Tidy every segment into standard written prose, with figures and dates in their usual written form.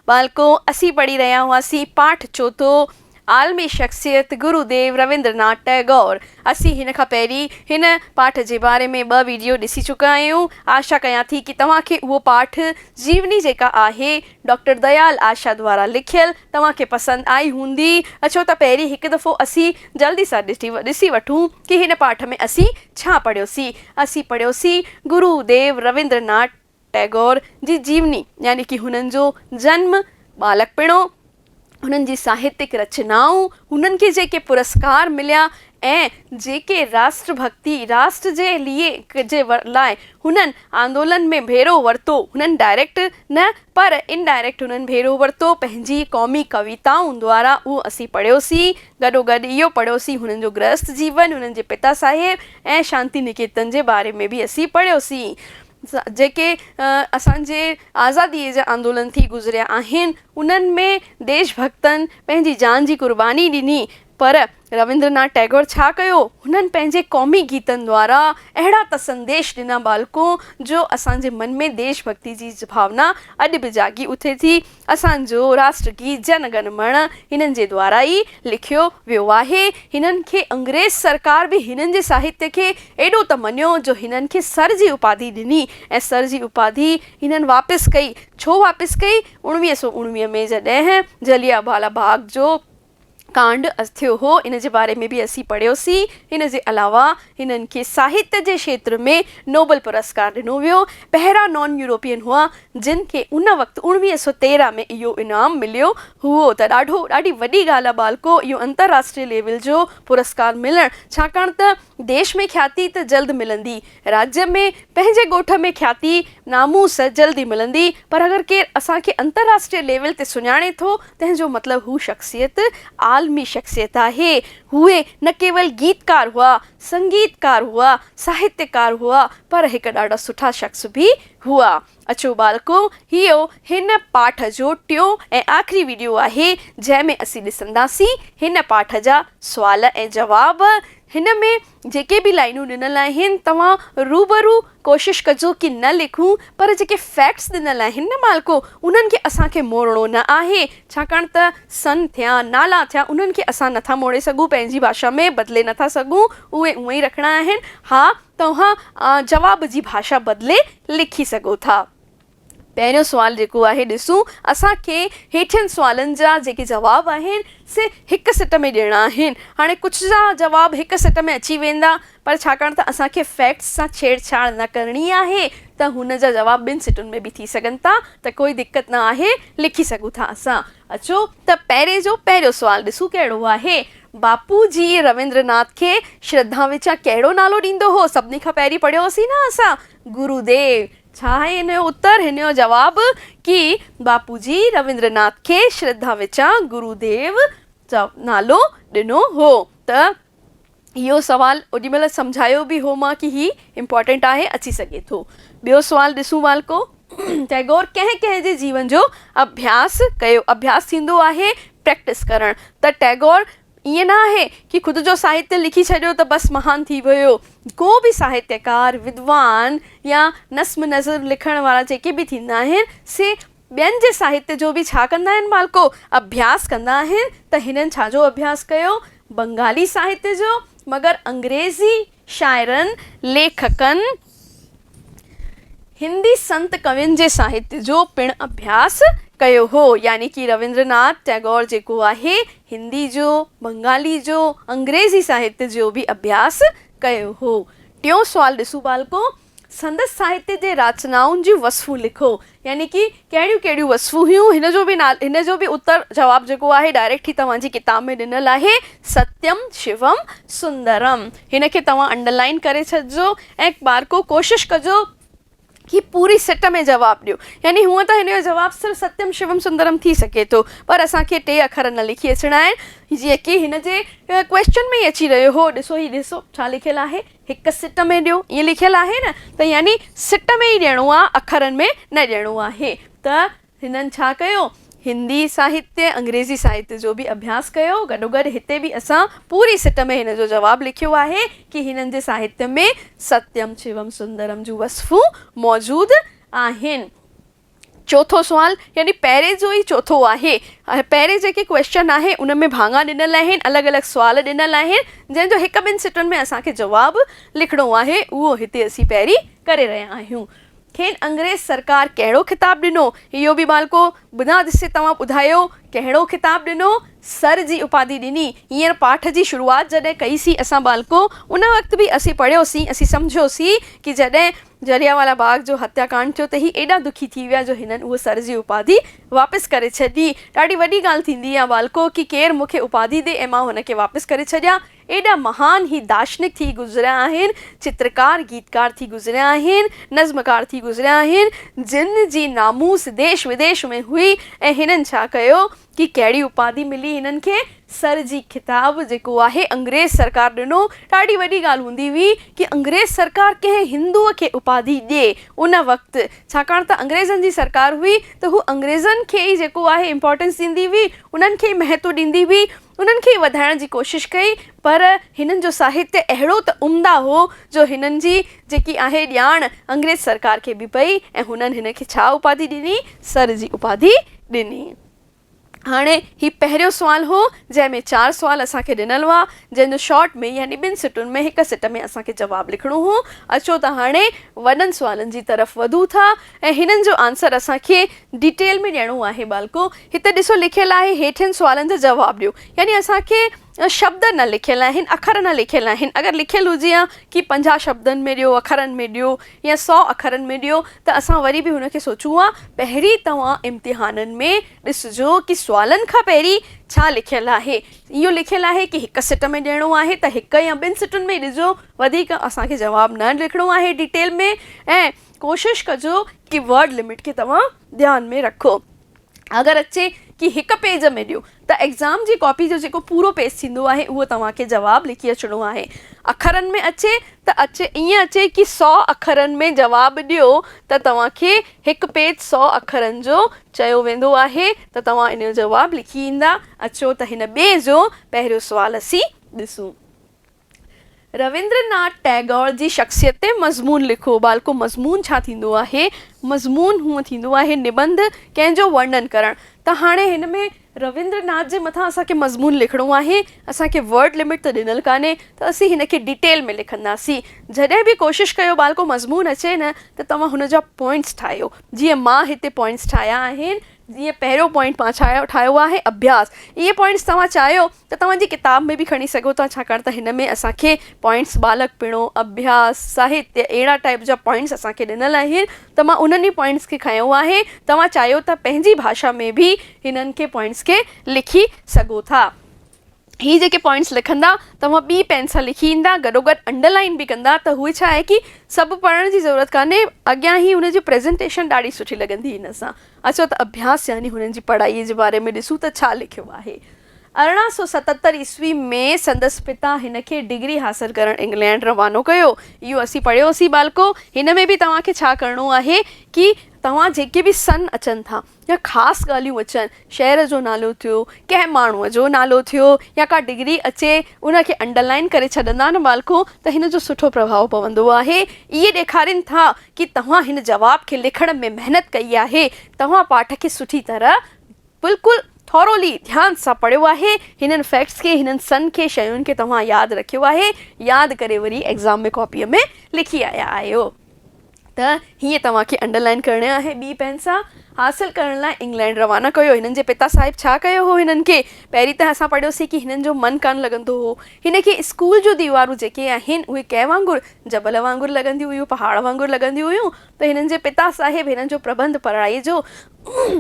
बालको असी पढ़ी रहा हुआसीं पाठ चौथो आलमी शख्सियत गुरुदेव रविंद्रनाथ टैगोर। असी हिन खां पहिरीं हिन पाठ जे बारे में 2 वीडियो ॾिसी चुका आहियूं। आशा कयां थी कि तव्हांखे उहो पाठ जीवनी जेका आहे डॉक्टर दयाल आशा द्वारा लिखियल तव्हांखे पसंदि आई हूंदी। अचो त पहिरीं हिकु दफ़ो असी जल्दी सां ॾिसी वठूं कि हिन पाठ में असी छा पढ़ियोसीं। असी पढ़ियोसीं गुरुदेव रविंद्रनाथ टैगोर जी जीवनी, यानी कि हुननि जो जन्म, बालकपिणो, हुननि जी साहित्यिक रचनाऊं, हुननि खे जेके पुरस्कार मिलिया ऐं जेके राष्ट्र भक्ति राष्ट्र जे लाइ हुननि आंदोलन में भेरो वरितो। हुननि डायरेक्ट न पर इनडायरेक्ट हुननि भेरो वरितो पंहिंजी क़ौमी कविताउनि द्वारा। उहो असीं पढ़ियोसीं। गॾोगॾु इहो पढ़ियोसीं हुननि जो गृहस्थ जीवन, हुननि जे पिता साहिब ऐं शांति निकेतन जे बारे में बि असीं पढ़ियोसीं। जेके असांजे आज़ादीअ जा आंदोलन थी गुज़रिया आहिनि उन्हनि में देशभक्तनि पंहिंजी जान जी कुर्बानी ॾिनी। पर रविंद्रनाथ टैगोर छा कयो? हुननि पंहिंजे क़ौमी गीतनि द्वारा अहिड़ा त संदेश ॾिना बालको जो असांजे मन में देशभक्ति जी भावना अॼु बि जागी उथे थी। असांजो राष्ट्र गीत जन गण मन हिननि जे द्वारा ई लिखियो वियो आहे। हिननि खे अंग्रेज़ सरकार बि हिननि जे साहित्य खे एॾो त मञियो जो हिननि खे सर जी उपाधि ॾिनी ऐं सर जी उपाधि हिननि वापसि कई। छो वापसि कई? 1919 में जॾहिं जलियांवाला बाग जो कांड थियो हो, इन जे बारे में भी असी पढ़ियोसीं। इन जे अलावा हिननि खे साहित्य जे क्षेत्र में नोबल पुरस्कार ॾिनो वियो। पहिरां नॉन यूरोपियन हुआ जिन खे उन वक़्तु 1913 में इहो इनाम मिलियो हुओ। त ॾाढी वॾी ॻाल्हि आहे बालको इहो अंतर्राष्ट्रीय लेवल जो पुरस्कार मिलणु, छाकाणि त देश में ख्याति त जल्द मिलंदी, राज्य में पंहिंजे ॻोठ में ख्याति नामूस जल्दी मिलंदी, पर अगरि केरु असांखे अंतर्राष्ट्रीय लेवल ते सुञाणे थो तंहिंजो मतिलबु हू शख़्सियत आलमी शख़्सियत आहे। उहे न केवल गीतकार हुआ, संगीतकार हुआ, साहित्यकार हुआ, पर हिकु ॾाढा सुठा शख़्स बि हुआ। अचो बालको, इहो हिन पाठ जो टियों ऐं आख़िरी वीडियो आहे जंहिंमें असीं ॾिसंदासीं हिन पाठ जा सुवाल ऐं जवाब। हिन में जेके बि लाइनूं ॾिनल आहिनि तव्हां रूबरू कोशिशि कजो कि न लिखूं, पर जेके फैक्ट्स ॾिनल आहिनि न बालको उन्हनि खे असांखे मोड़णो न आहे, छाकाणि त सन थिया, नाला थिया, उन्हनि खे असां नथा मोड़े सघूं, पंहिंजी भाषा में बदिले नथा सघूं, उहे उअं ई रखणा आहिनि। हा, तव्हां जवाब जी भाषा बदिले लिखी सघो था। पहिरियों सुवाल जेको आहे ॾिसूं, असांखे हेठियनि सुवालनि जा जेके जवाब आहिनि से हिकु सिट में ॾियणा आहिनि। हाणे कुझु जा जवाब हिकु सिट में अची वेंदा, पर छाकाणि त असांखे फैक्ट्स सां छेड़छाड़ न करणी आहे त हुन जा जवाब 2 सिटुनि में बि थी सघनि था, त कोई दिक़त न आहे, लिखी सघूं था असां। अचो त पहिरियों सुवाल ॾिसूं कहिड़ो आहे। बापू जी रविंद्रनाथ खे श्रद्धा विचां कहिड़ो नालो ॾींदो हो? सभिनी खां पहिरीं पढ़ियो होसीं न असां, गुरुदेव। छा आहे हिन जो उत्तर, हिन जो जवाब कि बापू जी रविंद्रनाथ खे श्रद्धा विचां गुरुदेव नालो ॾिनो हो। त इहो सवाल ओॾीमहिल सम्झायो बि हो मां कि ही इम्पॉर्टेंट आहे, अची सघे थो। ॿियो सुवाल ॾिसूं बालको। टैगोर कंहिं जे जीवन जो अभ्यास कयो? अभ्यास थींदो आहे प्रैक्टिस करणु। त टैगोर ईअं न आहे कि ख़ुदि जो साहित्य लिखी छॾियो त बसि महान थी वियो। को बि साहित्यकार, विद्वान या नस्म नज़र लिखण वारा जेके बि थींदा आहिनि से ॿियनि जे साहित्य जो बि छा कंदा आहिनि बालको? अभ्यास कंदा आहिनि। त हिननि छा जो अभ्यास कयो? बंगाली साहित्य जो, मगर अंग्रेज़ी शाइरनि, लेखकनि, हिंदी संत कवियुनि जे साहित्य जो पिणु अभ्यास कयो हो। यानी कि रविंद्रनाथ टैगोर जेको आहे हिंदी जो, बंगाली जो, अंग्रेज़ी साहित्य जो बि अभ्यास कयो हो। टियों सुवाल ॾिसूं बालको। संदसि साहित्य जे रचनाउनि जी वसफ़ूं लिखो। यानी कि कहिड़ियूं कहिड़ियूं वसफ़ूं हुयूं? हिन जो बि उत्तर जवाब जेको आहे डायरेक्ट ही तव्हांजी किताब में ॾिनल आहे, सत्यम शिवम सुंदरम। हिन खे तव्हां अंडरलाइन करे छॾिजो ऐं बारको कोशिशि कजो कि पूरी सिट में जवाब ॾियो। यानी हूअं त हिन जो जवाब सिर्फ़ु सत्यम शिवम सुंदरम थी सघे थो, पर असांखे 3 अखर न लिखी अचणा आहिनि, जेके हिन जे क्वेश्चन में ई अची रहियो हो। ॾिसो छा लिखियलु आहे, हिकु सिट में ॾियो, ईअं लिखियलु आहे न, त यानी सिट में ई ॾियणो आहे, अखरनि में न ॾियणो आहे। त हिननि छा कयो? हिंदी साहित्य, अंग्रेज़ी साहित्य जो बि अभ्यास कयो। गॾोगॾु हिते बि असां पूरी सिट में हिन जो जवाबु लिखियो आहे कि हिननि जे साहित्य में सत्यम शिवम सुंदरम जूं वसफ़ूं मौजूदु आहिनि। चौथो सुवाल यानी पहिरें जो ई चौथो आहे। पहिरें जेके क्वेश्चन आहे उन में भाङा ॾिनल आहिनि, अलॻि अलॻि सुवाल ॾिनल आहिनि जंहिंजो हिकु ॿिनि सिटुनि में असांखे जवाबु लिखिणो आहे। उहो हिते असीं पहिरीं करे रहिया आहियूं। खेनि अंग्रेज़ सरकार कहिड़ो ख़िताबु ॾिनो, इहो बि बालको बिना ॾिसे तव्हां ॿुधायो कहिड़ो ख़िताबु ॾिनो। सर जी उपाधि ॾिनी। हींअर पाठ जी शुरूआति जॾहिं कईसीं असां बालको, उन वक़्तु बि असीं पढ़ियोसीं, असीं सम्झियोसीं कि जॾहिं जलियांवाला बाग जो हत्याकांड थियो त ही एॾा दुखी थी विया जो हिननि उहो सर जी उपाधि वापसि करे छॾी। ॾाढी वॾी ॻाल्हि थींदी आहे बालको कि केरु मूंखे उपाधि ॾे ऐं मां हुनखे वापसि करे छॾियां। एॾा महान ही दार्शनिक थी गुज़रिया आहिनि, चित्रकार गीतकार थी गुज़रिया आहिनि, नज़्मकार थी गुज़रिया आहिनि, जिन जी नामूस देश विदेश में हुई ऐं हिननि छा कयो कि कहिड़ी उपाधि मिली हिननि खे, सर जी ख़िताबु जेको आहे अंग्रेज़ सरकार ॾिनो। ॾाढी वॾी ॻाल्हि हूंदी हुई कि अंग्रेज़ सरकार कंहिं हिंदूअ खे उपाधि ॾिए उन वक़्तु, छाकाणि त अंग्रेज़नि जी सरकार हुई त हू अंग्रेज़नि खे ई जेको आहे इम्पोर्टेंस ॾींदी हुई, उन्हनि खे महत्व ॾींदी हुई, उन्हनि खे वधाइण जी कोशिशि कई। पर हिननि जो साहित्य अहिड़ो त उम्दा हो जो हिननि जी जेकी आहे ॼाण अंग्रेज़ सरकार खे बि पई ऐं हुननि हिन खे छा उपाधि ॾिनी, सर जी उपाधि ॾिनी। हाणे ही पहिरियों सुवाल हो जंहिंमें 4 सुवाल असांखे ॾिनल हुआ, जंहिंजो शॉर्ट में यानी 2 सिटुनि में हिकु सिट में असांखे जवाबु लिखिणो हो। अचो त हाणे वॾनि सुवालनि जी तरफ़ वधूं था ऐं हिननि जो आंसर असांखे डिटेल में ॾियणो आहे बालको। हिते ॾिसो लिखियलु आहे हेठियुनि सुवालनि जा जवाबु ॾियो, यानी असांखे शब्द न लिखियल आहिनि, अखर न लिखियल आहिनि। अगरि लिखियलु हुजे हा कि 50 शब्दनि में ॾियो, अखरनि में ॾियो या 100 अखरनि में ॾियो त असां वरी बि हुनखे सोचूं हा। पहिरीं तव्हां इम्तिहाननि में ॾिसिजो कि सुवालनि खां पहिरीं छा लिखियलु आहे। इहो लिखियलु आहे कि हिकु सिट में ॾियणो आहे त हिकु या 2 सिटुनि में ॾिजो, वधीक असांखे जवाबु न लिखिणो आहे डिटेल में। ऐं कोशिशि कजो कि वर्ड लिमिट खे तव्हां ध्यान में रखो। अगरि अचे कि हिकु पेज में ॾियो त एग्ज़ाम जी कॉपी जो जेको पूरो पेज थींदो आहे उहो तव्हांखे जवाबु लिखी अचिणो आहे। अखरनि में अचे त ईअं अचे कि 100 अखरनि में जवाबु ॾियो त तव्हांखे हिकु पेज 100 अखरनि जो चयो वेंदो आहे त तव्हां इन जो जवाबु लिखी ईंदा। अचो त हिन ॿिए जो पहिरियों सुवालु असीं ॾिसूं। रविंद्रनाथ टैगोर जी शख़्सियत ते मज़मून लिखो। बालको मज़मून छा थींदो आहे? मज़मून हूअं थींदो आहे निबंध कंहिंजो वर्णन करणु। त हाणे हिन में रविंद्रनाथ जे मथां असांखे मज़मून लिखिणो आहे। असांखे वर्ड लिमिट त ॾिनल कान्हे त असीं हिन खे डिटेल में लिखंदासीं। जॾहिं बि कोशिशि कयो बालको मज़मून अचे न त तव्हां हुन जा पॉइंट्स ठाहियो। जीअं मां हिते पॉइंट्स ठाहिया आहिनि, जीअं पहिरियों पॉइंट मां ठाहियो आहे अभ्यास। इहे पॉइंट्स तव्हां चाहियो त तव्हांजी किताब में बि खणी सघो था, छाकाणि त हिन में असांखे पॉइंट्स बालक पिणो, अभ्यास, साहित्य अहिड़ा टाइप जा पॉइंट्स असांखे ॾिनल आहिनि त मां उन्हनि पॉइंट्स खे खयो आहे। तव्हां चाहियो त पंहिंजी भाषा में बि हिननि खे पॉइंट्स खे लिखी सघो था। ही जेके पॉइंट्स लिखंदा तव्हां ॿी पेन सां लिखी ईंदा, गॾोगॾु अंडरलाइन बि कंदा त उहे छा आहे कि सभु पढ़ण जी ज़रूरत कान्हे, अॻियां ई हुनजी प्रेज़ेंटेशन ॾाढी सुठी लॻंदी हिन सां। अचो त अभ्यास यानी हुननि जी पढ़ाईअ जे बारे में ॾिसूं त छा लिखियो आहे। 1877 ईस्वी में संदसि पिता हिन खे डिग्री हासिलु करणु इंग्लैंड रवानो कयो। इहो असीं पढ़ियोसीं बालको। हिन में बि तव्हांखे छा करिणो आहे कि तव्हां जेके बि सन अचनि था या ख़ासि ॻाल्हियूं अचनि, शहर जो नालो थियो, कंहिं माण्हूअ जो नालो थियो या का डिग्री अचे, उनखे अंडरलाइन करे छॾंदा न बालको त हिन जो सुठो प्रभाव पवंदो आहे। इहे ॾेखारीनि था कि तव्हां हिन जवाब खे लिखण में महिनत कई आहे, तव्हां पाठ खे सुठी तरह बिल्कुलु थोरोली ध्यान सां पढ़ियो आहे। हिननि फैक्ट्स खे, हिननि सन खे, शयुनि खे तव्हां यादि रखियो आहे, यादि करे वरी एग्ज़ाम में कॉपीअ में लिखी आया आहियो। त हीअं तव्हांखे अंडरलाइन करणु आहे। ॿी पेन सां हासिलु करण लाइ इंग्लैंड रवाना कयो। हिननि जे पिता साहिब छा कयो हो हिननि खे? पहिरीं त असां पढ़ियोसीं कि हिननि जो मनु कान लॻंदो हो। हिन खे स्कूल जूं दीवारूं जेके आहिनि उहे कंहिं वांगुरु, जबल वांगुरु लॻंदियूं हुयूं, पहाड़ वांगुरु लॻंदियूं हुयूं। त हिननि जे पिता साहिब हिननि जो प्रबंध पढ़ाईअ जो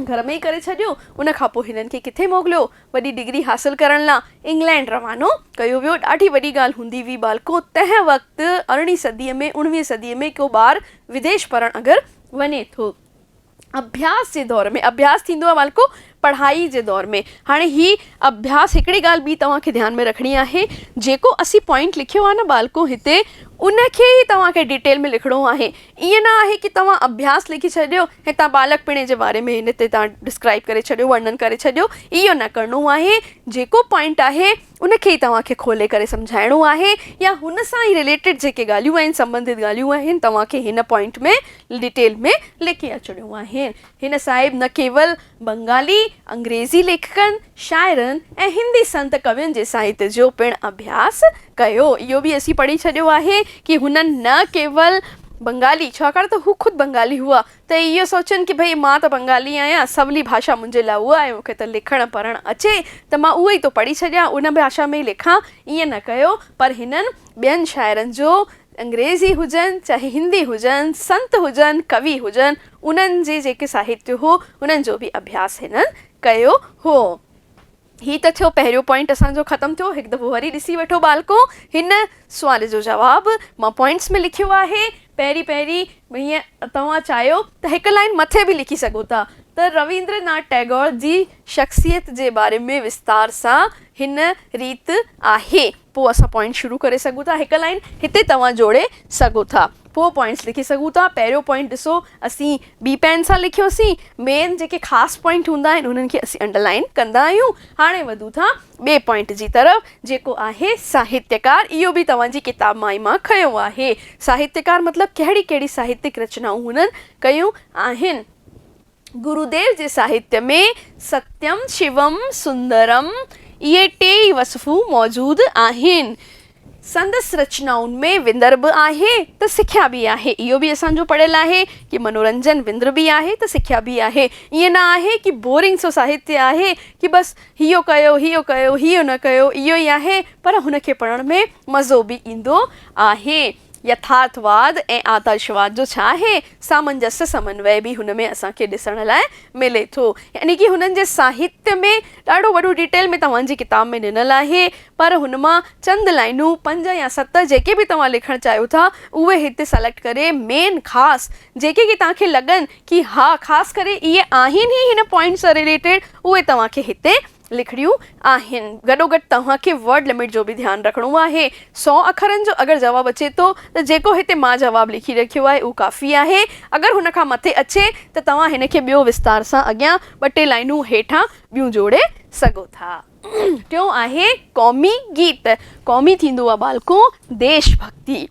घर में ई करे छॾियो। उन खां पोइ हिननि खे किथे मोकिलियो? वॾी डिग्री हासिलु करण लाइ इंग्लैंड रवानो कयो वियो। ॾाढी वॾी ॻाल्हि हूंदी हुई बालको तंहिं वक़्तु 19वीं सदीअ में, 19वीं सदीअ में को ॿारु विदेश पढ़णु अगरि वञे थो। अभ्यास जे दौर में, अभ्यास थींदो आहे बालको पढ़ाई जे दौर में। हाणे ही अभ्यास हिकिड़ी ॻाल्हि ॿी तव्हांखे ध्यान में रखणी आहे, जेको असीं पॉइंट लिखियो आहे न बालको हिते, उनखे ई तव्हांखे डिटेल में लिखिणो आहे। ईअं न आहे कि तव्हां अभ्यास लिखी छॾियो, हितां बालक पिणे जे बारे में हिन ते तव्हां डिस्क्राइब करे छॾियो, वर्णन करे छॾियो। इहो न करिणो आहे। जेको पॉइंट आहे उनखे ई तव्हांखे खोले करे सम्झाइणो आहे, या हुन सां ई रिलेटेड जेके ॻाल्हियूं आहिनि, संबंधित ॻाल्हियूं आहिनि, तव्हांखे हिन पॉइंट में डिटेल में लिखी अचिणियूं आहिनि। हिन साहिब न केवल बंगाली, अंग्रेज़ी लेखकनि, शाइरनि ऐं हिंदी संत कवियुनि जे साहित्य जो पिणु अभ्यास कयो। इहो बि असीं पढ़ी छॾियो आहे कि हुननि न केवल बंगाली, छाकाणि त हू ख़ुदि बंगाली हुआ, त इहो सोचनि कि भई मां त बंगाली आहियां, सवली भाषा मुंहिंजे लाइ उहा आहे, मूंखे त लिखणु पढ़णु अचे, त मां उहो ई तो पढ़ी छॾियां, उन भाषा में ई लिखां। ईअं न कयो, पर हिननि ॿियनि शाइरनि जो, अंग्रेज़ी हुजनि चाहे हिंदी हुजनि, संत हुजनि, कवि हुजनि, उन्हनि जे जेके साहित्य हो उन्हनि जो बि अभ्यास हिननि कयो हो। ही त थियो पहिरियों पॉइंट असांजो ख़तमु थियो। हिकु दफ़ो वरी ॾिसी वठो बालको, हिन सुवाल जो जवाबु मां पॉइंट्स में लिखियो आहे। पहिरीं हीअं तव्हां चाहियो त हिकु लाइन मथे बि लिखी सघो था त रविंद्रनाथ टैगोर जी शख़्सियत जे बारे में विस्तार सां हिन रीति आहे, पोइ असां पॉइंट शुरू करे सघूं था। हिकु लाइन हिते तव्हां जोड़े सघो था, पोइ पॉइंट्स लिखी सघूं था। पहिरियों पॉइंट ॾिसो, असीं ॿी पेन सां लिखियोसीं, मेन जेके ख़ासि पॉइंट हूंदा आहिनि उन्हनि खे असीं अंडरलाइन कंदा आहियूं। हाणे वधूं था ॿिए पॉइंट जी तरफ़, जेको आहे साहित्यकार। इहो बि तव्हांजी किताब मां ई मां खयो आहे। साहित्यकार मतिलबु कहिड़ी कहिड़ी साहित्यिक रचनाऊं हुननि कयूं आहिनि। गुरुदेव जे साहित्य में सत्यम, शिवम, सुंदरम, इहे टे ई वसफ़ूं मौजूदु आहिनि। संदसि रचनाउनि में विंदर बि आहे त सिख्या बि आहे। इहो बि असांजो पढ़ियल आहे कि मनोरंजन विंदर बि आहे त सिख्या बि आहे। ईअं न आहे कि बोरिंग सो साहित्य आहे कि बसि इहो कयो, इहो न कयो, इहो ई आहे, पर हुनखे पढ़ण में मज़ो बि ईंदो आहे। यथार्थवाद ऐं आदर्शवाद जो छा आहे, सामंजस्य समन्वय बि हुन में असांखे ॾिसण लाइ मिले थो। यानी कि हुननि जे साहित्य में ॾाढो वॾो डिटेल में तव्हांजी किताब में ॾिनल आहे, पर हुन मां चंद लाइनूं 5 या 7 जेके बि तव्हां लिखणु चाहियो था उहे हिते सेलेक्ट करे, मेन ख़ासि जेके कि तव्हांखे लॻनि कि हा ख़ासि करे इहे आहिनि ई हिन पॉइंट सां रिलेटेड, उहे तव्हांखे हिते लिखणियूं आहिनि। गॾोगॾु तव्हांखे वर्ड लिमिट जो बि ध्यानु रखिणो आहे। 100 अखरनि जो अगरि जवाबु अचे थो त जेको हिते मां जवाबु लिखी रखियो आहे उहो काफ़ी आहे। अगरि हुन खां मथे अचे त तव्हां हिन खे ॿियो विस्तार सां अॻियां 2-3 लाइनूं हेठां ॿियूं जोड़े सघो था। टियों आहे क़ौमी गीत। क़ौमी थींदो आहे बालको देशभक्ति।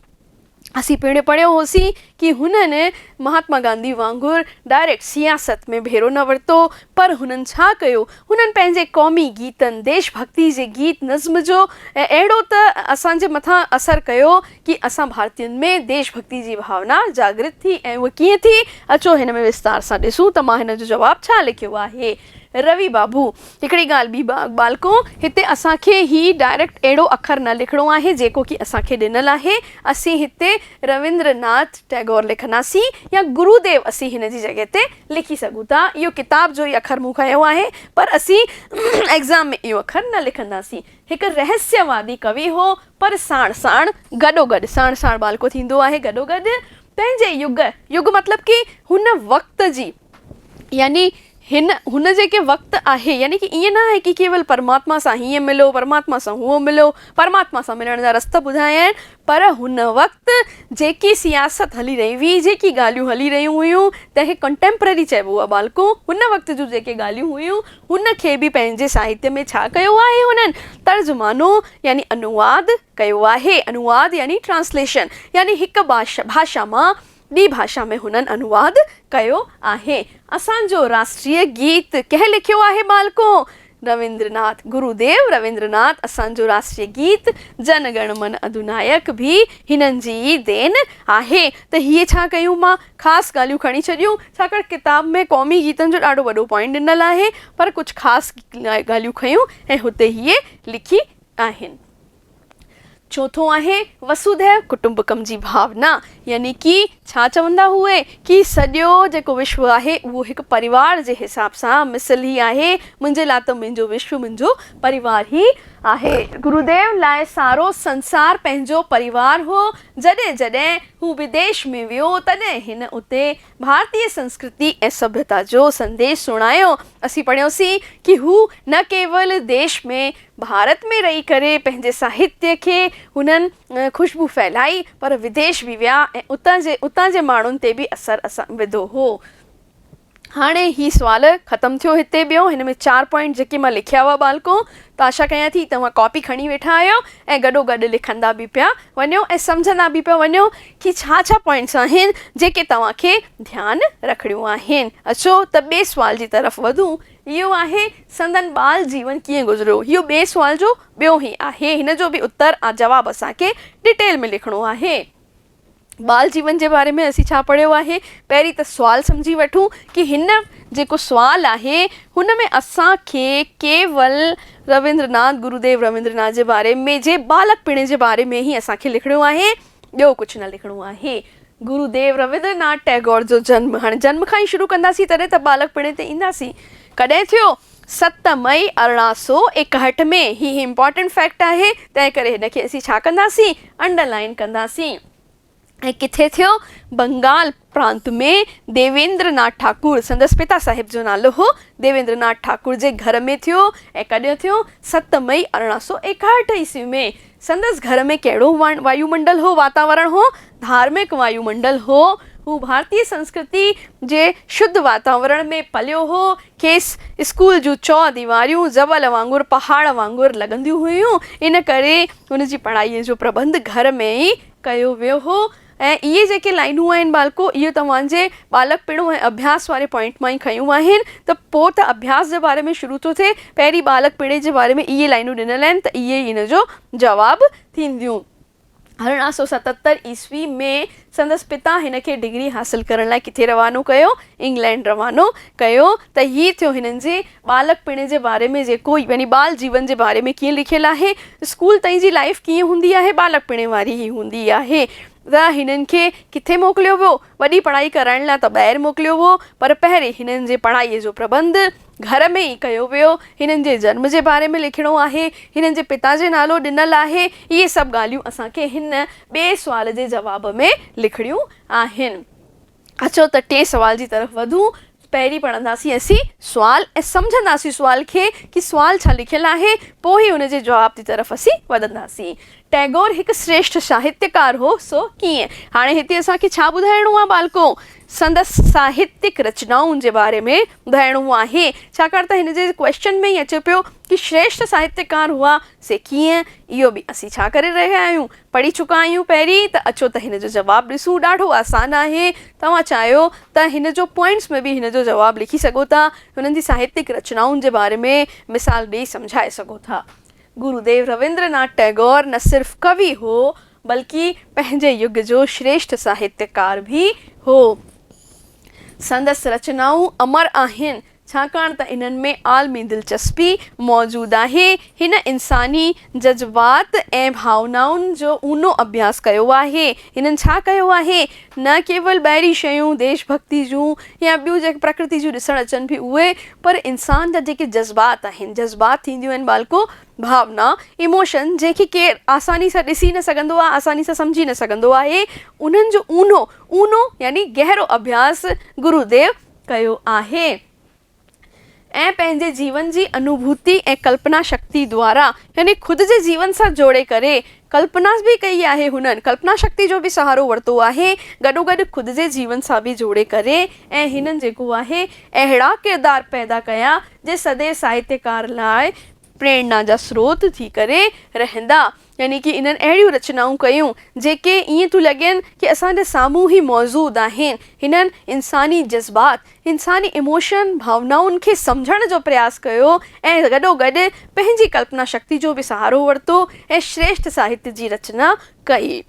असीं पिणु पढ़ियो होसीं कि हुननि महात्मा गांधी वांगुरु डायरेक्ट सियासत में भेरो न वरितो, पर हुननि छा कयो, हुननि पंहिंजे क़ौमी गीतनि, देशभक्ति जे गीत नज़्म जो अहिड़ो त असांजे मथां असरु कयो कि असां भारतीयुनि में देशभक्ति जी भावना जागृत थी। ऐं उहा कीअं थी, अचो हिन में विस्तार सां ॾिसूं त मां हिन जो जवाबु छा लिखियो आहे। रवि बाबू, हिकिड़ी ॻाल्हि ॿी बालको, हिते असांखे ही डायरेक्ट अहिड़ो अखर न लिखिणो आहे जेको कि असांखे ॾिनल आहे। असीं हिते रविंद्रनाथ टैगोर लिखंदासीं या गुरुदेव असीं हिन जी जॻह ते लिखी सघूं था। इहो किताब जो ई अखर मूं खयो आहे, पर असीं एग्ज़ाम में इहो अखर न लिखंदासीं। हिकु रहस्यवादी कवि हो, पर साण साण बालको थींदो आहे गॾोगॾु पंहिंजे युग मतिलबु कि हुन वक़्त जी, यानी हुन जेके वक़्तु आहे, यानी कि ईअं न आहे कि केवल परमात्मा सां हीअं मिलो, परमात्मा सां हूअ मिलो, परमात्मा सां मिलण जा रस्ता ॿुधाया आहिनि, पर हुन वक़्तु जेकी सियासत हली रही हुई, जेकी ॻाल्हियूं हली रहियूं हुयूं, तंहिंखे कंटेम्पररी चइबो आहे बालको। हुन वक़्त जूं जेके ॻाल्हियूं हुयूं हुनखे बि पंहिंजे साहित्य में छा कयो आहे, हुननि तर्जुमानो यानी अनुवाद कयो आहे। अनुवाद यानी ट्रांसलेशन, यानी हिकु भाषा मां ॿी भाषा में हुननि अनुवाद कयो आहे। असांजो राष्ट्रीय गीत कंहिं लिखियो आहे बालको? रविंद्रनाथ, गुरुदेव रविंद्रनाथ असांजो राष्ट्रीय गीत जन गण मन अधिनायक भी हिननि जी ई देन आहे। त हीअ छा कयूं, मां ख़ासि ॻाल्हियूं खणी छॾियूं, छाकाणि किताब में क़ौमी गीतनि जो ॾाढो वॾो पॉइंट ॾिनल आहे, पर कुझु ख़ासि ॻाल्हियूं खयूं ऐं हुते हीअ लिखी आहिनि। चौथों आहे वसुधैव कुटुंबकम जी भावना, यानी कि छा चवंदा हुए कि सॼो जेको विश्व आहे उहो हिकु परिवार जे हिसाब सां मिसल ई आहे। मुंहिंजे लाइ त मुंहिंजो विश्व मुंहिंजो परिवार ई आहे। गुरुदेव लाइ सारो संसार पंहिंजो परिवार हो। जॾहिं जॾहिं हू विदेश में वियो तॾहिं हिन उते भारतीय संस्कृति ऐं सभ्यता जो संदेश सुणायो। असीं पढ़ियोसीं कि हू न केवल देश में भारत में रही करे पंहिंजे साहित्य खे हुननि ख़ुशबू फैलाई, पर विदेश बि विया ऐं उतां जे माण्हुनि ते बि असरु विधो हो। हाणे ही सुवाल ख़तमु थियो हिते ॿियो, हिन में 4 पॉइंट जेके मां लिखिया हुआ बालको, त आशा कयां थी तव्हां कॉपी खणी वेठा आहियो ऐं गॾो लिखंदा बि पिया वञो ऐं सम्झंदा बि पिया वञो कि छा छा पॉइंट्स आहिनि जेके तव्हांखे ध्यानु रखणियूं आहिनि। अचो त ॿिए सुवाल जी तरफ़ वधूं। इहो आहे संदन बाल जीवन कीअं गुज़रियो। इहो ॿिए सुवाल जो ॿियो ई आहे। हिन जो बि उत्तर जवाबु असांखे डिटेल में लिखणो आहे। बाल जीवन जे बारे में असीं छा पढ़ियो आहे, पहिरीं त सुवाल सम्झी वठूं कि हिन जेको सुवाल आहे हुन में असांखे केवल गुरुदेव रविंद्रनाथ जे बारे में जे बालकपिणे जे बारे में ई असांखे लिखणो आहे, ॿियो कुझु न लिखणो आहे। गुरुदेव रविंद्रनाथ टैगोर जो जन्म, हाणे जन्म खां ई शुरू कंदासीं तॾहिं त बालकपिणे ते ईंदासीं। कॾहिं थियो? 7 मई 1861 में। ही इम्पॉर्टेंट फैक्ट आहे, तंहिं करे हिनखे असीं छा कंदासीं, अंडरलाइन कंदासीं। ऐं किथे थियो? बंगाल प्रांत में देवेंद्रनाथ ठाकुर, संदसि पिता साहिब जो नालो हो देवेंद्रनाथ ठाकुर जे घर में थियो। ऐं कॾहिं थियो? 7 मई 1861 ईस्वी में। संदसि घर में कहिड़ो वायुमंडल हो, वातावरण हो? धार्मिक वायुमंडल हो। हू भारतीय संस्कृति जे शुद्ध वातावरण में पलियो हो। खेसि स्कूल जूं 4 दीवारियूं जबल वांगुरु पहाड़ वांगुरु लॻंदियूं हुयूं। इन करे हुनजी पढ़ाईअ जो प्रबंध घर में ई कयो वियो हो। ऐं इहे जेके लाइनूं आहिनि बालको, इहो तव्हांजे बालकपिणो ऐं अभ्यास वारे पॉइंट मां ई खयूं आहिनि। त पोइ त अभ्यास जे बारे में शुरू थो थिए, पहिरीं बालकपिणे जे बारे में इहे लाइनूं ॾिनल आहिनि त इहे हिन जो जवाबु थींदियूं। 1877 ईस्वी में संदसि पिता हिन खे डिग्री हासिल करण लाइ किथे रवानो कयो? इंग्लैंड रवानो कयो। त हीअ थियो हिननि जे बालकपिणे जे बारे में जेको यानी बाल जीवन जे बारे में कीअं लिखियलु आहे। स्कूल ताईं जी लाइफ कीअं हूंदी आहे, बालकपिणे वारी ई हूंदी आहे। त हिननि खे किथे मोकिलियो वियो? वॾी पढ़ाई करण लाइ त ॿाहिरि मोकिलियो वियो, पर पहिरीं हिननि जे पढ़ाईअ जो प्रबंध घर में ई कयो वियो। हिननि जे जन्म जे बारे में लिखिणो आहे, हिननि जे पिता जो नालो ॾिनल आहे। इहे सभु ॻाल्हियूं असांखे हिन ॿिए सुवाल जे जवाब में लिखणियूं आहिनि। अचो त टे सुवाल जी तरफ़ वधूं। पहिरीं पढ़ंदासीं असीं सुवाल ऐं सम्झंदासीं सुवाल खे कि सुवाल छा लिखियलु आहे, पोइ ई हुनजे जवाब जी तरफ़ असीं वधंदासीं। टैगोर हिकु श्रेष्ठ साहित्यकार हो, सो कीअं? हाणे हिते असांखे छा ॿुधाइणो आहे बालको? संदसि साहित्यिक रचनाउनि जे बारे में ॿुधाइणो आहे। छाकाणि त हिन जे क्वेश्चन में ई अचे पियो कि श्रेष्ठ साहित्यकार हुआ से कीअं। इहो बि असीं छा करे रहिया आहियूं, पढ़ी चुका आहियूं पहिरीं। त अचो त हिन जो जवाबु ॾिसूं। ॾाढो आसान आहे। तव्हां चाहियो त हिन जो पॉइंट्स में बि हिन जो जवाबु लिखी सघो था, हुननि जी साहित्यिक रचनाउनि जे बारे में मिसाल ॾेई सम्झाए सघो था। गुरुदेव रविंद्रनाथ टैगोर न सिर्फ़ कवि हो बल्कि पंहिंजे युग जो श्रेष्ठ साहित्यकार बि हो। संदसि रचनाऊं अमर आहिनि छाकाणि त इन्हनि में आलमी दिलचस्पी मौजूदु आहे। हिन इंसानी जज़्बात ऐं भावनाउनि जो ऊनो अभ्यास कयो आहे। हिननि छा कयो आहे? न केवल ॿाहिरी शयूं देशभक्ति जूं या ॿियूं जेके प्रकृति जूं ॾिसणु अचनि बि उहे, पर इंसान जा जेके जज़्बात आहिनि, जज़्बात थींदियूं आहिनि बालको, भावना, इमोशन, जंहिंखे केरु आसानी सां ॾिसी न सघंदो आहे, आसानी सां सम्झी न सघंदो आहे, उन्हनि जो ऊनो यानी गहरो अभ्यास गुरुदेव कयो आहे। ऐं पंहिंजे जीवन जी अनुभूति ऐं कल्पना शक्ति द्वारा यानी ख़ुदि जे जीवन सां जोड़े करे कल्पना बि कई आहे। हुननि कल्पना शक्ति जो बि सहारो वरितो आहे, गॾोगॾु ख़ुदि जे जीवन सां बि जोड़े करे। ऐं हिननि जेको आहे अहिड़ा किरदार पैदा कया जे सदैव साहित्यकार लाइ प्रेरणा जा स्रोत थी करे रहंदा। यानी कि इन्हनि अहिड़ियूं रचनाऊं कयूं जेके ईअं थियूं लॻनि कि असांजे साम्हूं ई मौजूदु आहिनि। हिननि इंसानी जज़्बात, इंसानी इमोशन, भावनाउनि खे सम्झण जो प्रयास कयो ऐं गॾोगॾु पंहिंजी कल्पना शक्ति जो बि सहारो वरितो ऐं श्रेष्ठ साहित्य जी रचना कई।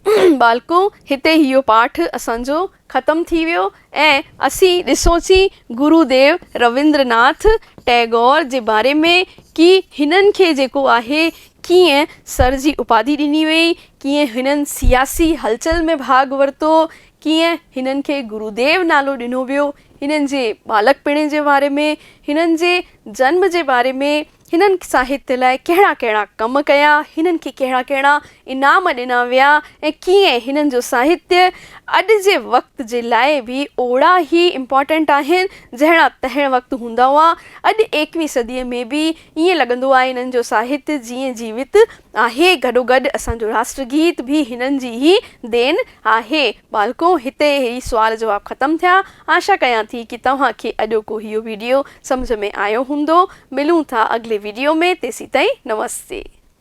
बालको, हिते इहो पाठ असांजो ख़तमु थी वियो ऐं असीं ॾिसोसीं गुरुदेव रविंद्रनाथ टैगोर जे बारे में कि हिननि खे जेको आहे कीअं सर जी उपाधि ॾिनी वई, कीअं हिननि सियासी हलचल में भाग वरितो, कीअं हिननि खे गुरुदेव नालो ॾिनो वियो, हिननि जे बालकपणे जे बारे में, हिननि जे जन्म जे बारे में, हिननि साहित्य लाइ कहिड़ा कहिड़ा कम कया, हिननि खे कहिड़ा कहिड़ा इनाम ॾिना विया ऐं कीअं हिननि जो साहित्य अॼु जे वक़्त जे लाइ बि ओड़ा ई इम्पॉर्टेंट आहिनि जहिड़ा तंहिं वक़्तु हूंदा हुआ। अॼु 21वीं सदीअ में बि ईअं लॻंदो आहे हिननि जो साहित्य जीअं जीवित आहे। गॾोगॾु असांजो राष्ट्रगीत बि हिननि जी ई देन आहे। बालको, हिते ई सुवाल जवाब ख़तमु थिया। आशा कयां थी कि तव्हांखे अॼोको इहो वीडियो सम्झ में आयो हूंदो। मिलूं था अॻिले वीडियो में, तेसीं ताईं नमस्ते।